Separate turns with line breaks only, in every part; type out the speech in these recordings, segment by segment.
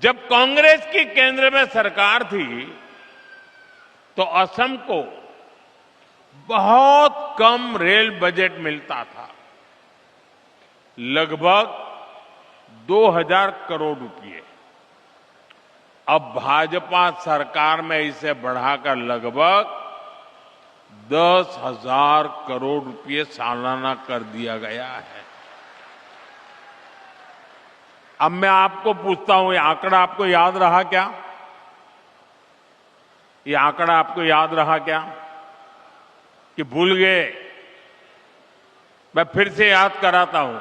जब कांग्रेस की केंद्र में सरकार थी तो असम को बहुत कम रेल बजट मिलता था, लगभग 2000 करोड़ रुपए। अब भाजपा सरकार में इसे बढ़ाकर लगभग 10,000 करोड़ रुपए सालाना कर दिया गया है। अब मैं आपको पूछता हूं, ये आंकड़ा आपको याद रहा क्या? ये आंकड़ा आपको याद रहा क्या कि भूल गए? मैं फिर से याद कराता हूं।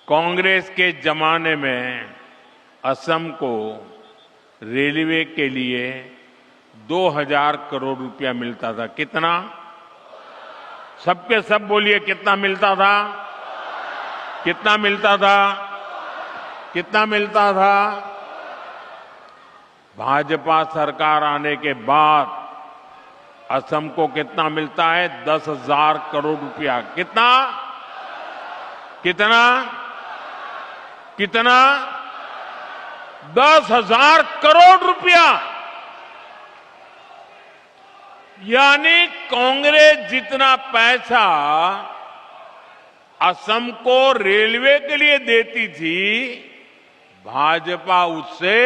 कांग्रेस के जमाने में असम को रेलवे के लिए 2000 करोड़ रुपया मिलता था। कितना? सबके सब बोलिए, कितना मिलता था? कितना मिलता था? कितना मिलता था? भाजपा सरकार आने के बाद असम को कितना मिलता है? 10,000 करोड़ रुपया। कितना? कितना? कितना? 10,000 करोड़ रुपया। यानी कांग्रेस जितना पैसा असम को रेलवे के लिए देती थी, भाजपा उससे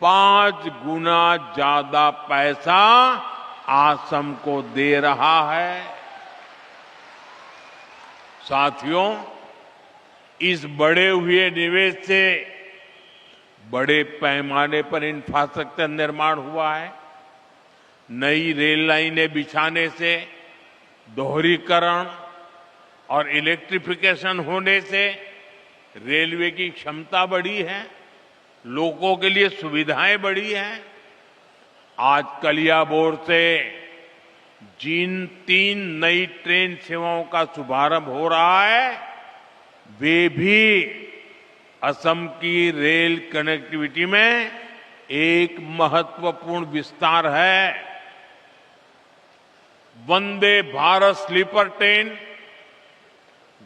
5 गुना ज्यादा पैसा असम को दे रहा है। साथियों, इस बढ़े हुए निवेश से बड़े पैमाने पर इंफ्रास्ट्रक्चर निर्माण हुआ है। नई रेल लाइनें बिछाने से, दोहरीकरण और इलेक्ट्रिफिकेशन होने से रेलवे की क्षमता बढ़ी है, लोगों के लिए सुविधाएं बढ़ी हैं। आज कलियाबोर से जिन 3 नई ट्रेन सेवाओं का शुभारंभ हो रहा है, वे भी असम की रेल कनेक्टिविटी में एक महत्वपूर्ण विस्तार है। वंदे भारत स्लीपर ट्रेन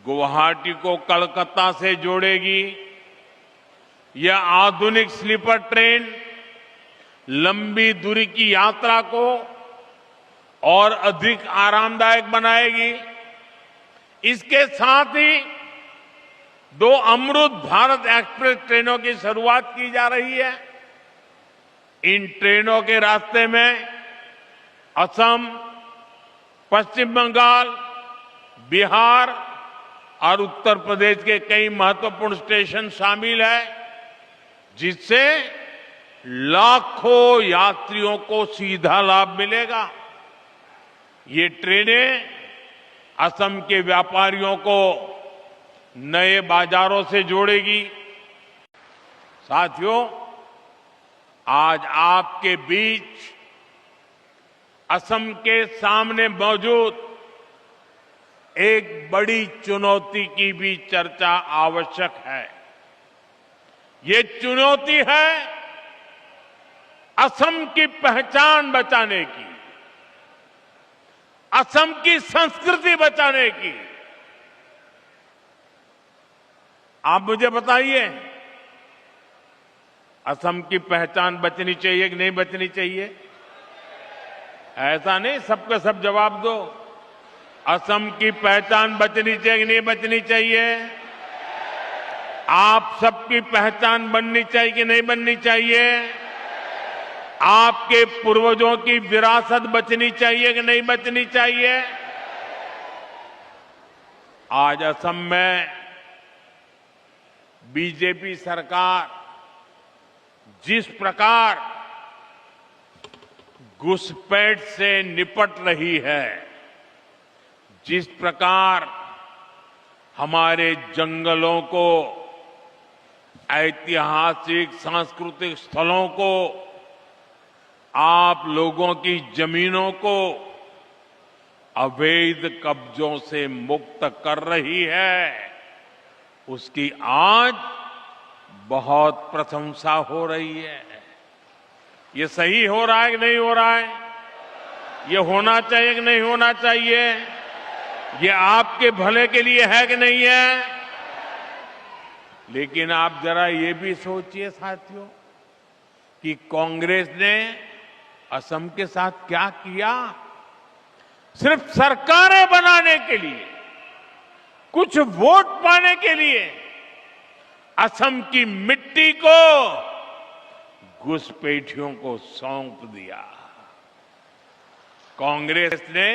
गुवाहाटी को कलकत्ता से जोड़ेगी। यह आधुनिक स्लीपर ट्रेन लंबी दूरी की यात्रा को और अधिक आरामदायक बनाएगी। इसके साथ ही 2 अमृत भारत एक्सप्रेस ट्रेनों की शुरुआत की जा रही है। इन ट्रेनों के रास्ते में असम, पश्चिम बंगाल, बिहार और उत्तर प्रदेश के कई महत्वपूर्ण स्टेशन शामिल है, जिससे लाखों यात्रियों को सीधा लाभ मिलेगा। ये ट्रेनें असम के व्यापारियों को नए बाजारों से जोड़ेगी। साथियों, आज आपके बीच असम के सामने मौजूद एक बड़ी चुनौती की भी चर्चा आवश्यक है। ये चुनौती है असम की पहचान बचाने की, असम की संस्कृति बचाने की। आप मुझे बताइए, असम की पहचान बचनी चाहिए कि नहीं बचनी चाहिए? ऐसा नहीं सबके सब जवाब दो। असम की पहचान बचनी चाहिए कि नहीं बचनी चाहिए? आप सबकी पहचान बननी चाहिए कि नहीं बननी चाहिए? आपके पूर्वजों की विरासत बचनी चाहिए कि नहीं बचनी चाहिए? आज असम में बीजेपी सरकार जिस प्रकार घुसपैठ से निपट रही है, जिस प्रकार हमारे जंगलों को, ऐतिहासिक सांस्कृतिक स्थलों को, आप लोगों की जमीनों को अवैध कब्जों से मुक्त कर रही है, उसकी आज बहुत प्रशंसा हो रही है। ये सही हो रहा है कि नहीं हो रहा है? ये होना चाहिए कि नहीं होना चाहिए? ये आपके भले के लिए है कि नहीं है? लेकिन आप जरा ये भी सोचिए साथियों कि कांग्रेस ने असम के साथ क्या किया। सिर्फ सरकारें बनाने के लिए, कुछ वोट पाने के लिए असम की मिट्टी को घुसपैठियों को सौंप दिया। कांग्रेस ने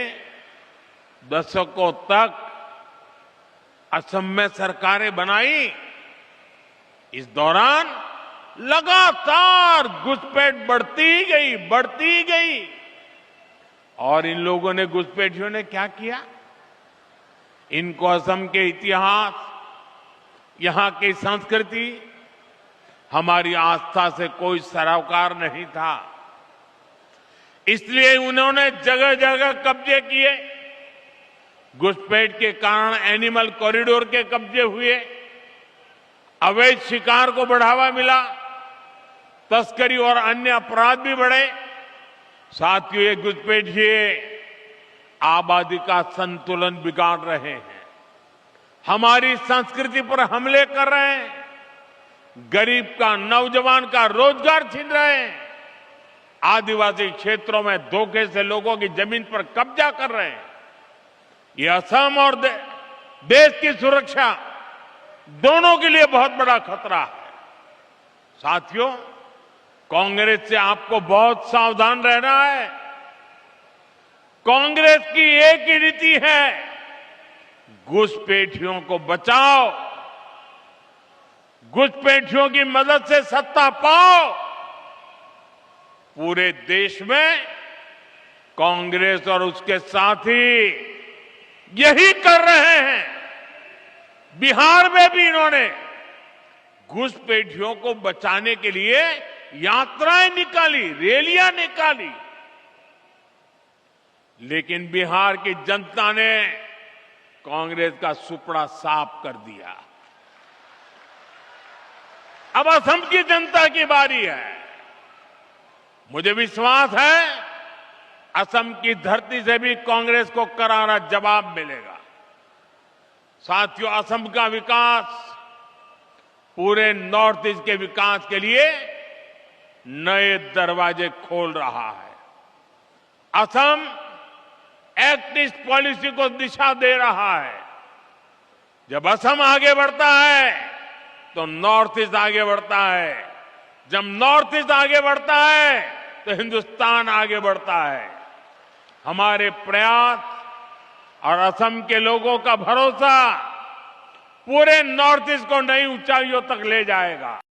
दशकों तक असम में सरकारें बनाई। इस दौरान लगातार घुसपैठ बढ़ती ही गई। और इन लोगों ने, घुसपैठियों ने क्या किया? इनको असम के इतिहास, यहां की संस्कृति, हमारी आस्था से कोई सरोकार नहीं था। इसलिए उन्होंने जगह जगह कब्जे किए। घुसपैठ के कारण एनिमल कॉरिडोर के कब्जे हुए, अवैध शिकार को बढ़ावा मिला, तस्करी और अन्य अपराध भी बढ़े। साथियों, ये घुसपैठिए आबादी का संतुलन बिगाड़ रहे हैं, हमारी संस्कृति पर हमले कर रहे हैं, गरीब का, नौजवान का रोजगार छीन रहे हैं, आदिवासी क्षेत्रों में धोखे से लोगों की जमीन पर कब्जा कर रहे हैं। ये असम और देश की सुरक्षा दोनों के लिए बहुत बड़ा खतरा है। साथियों, कांग्रेस से आपको बहुत सावधान रहना है। कांग्रेस की एक ही नीति है, घुसपैठियों को बचाओ, घुसपैठियों की मदद से सत्ता पाओ। पूरे देश में कांग्रेस और उसके साथी यही कर रहे हैं। बिहार में भी इन्होंने घुसपैठियों को बचाने के लिए यात्राएं निकाली, रैलियां निकाली, लेकिन बिहार की जनता ने कांग्रेस का सुपड़ा साफ कर दिया। अब असम की जनता की बारी है। मुझे विश्वास है असम की धरती से भी कांग्रेस को करारा जवाब मिलेगा। साथियों, असम का विकास पूरे नॉर्थ ईस्ट के विकास के लिए नए दरवाजे खोल रहा है। असम एक्ट ईस्ट पॉलिसी को दिशा दे रहा है। जब असम आगे बढ़ता है तो नॉर्थ ईस्ट आगे बढ़ता है। जब नॉर्थ ईस्ट आगे बढ़ता है तो हिंदुस्तान आगे बढ़ता है। हमारे प्रयास और असम के लोगों का भरोसा पूरे नॉर्थ ईस्ट को नई ऊंचाइयों तक ले जाएगा।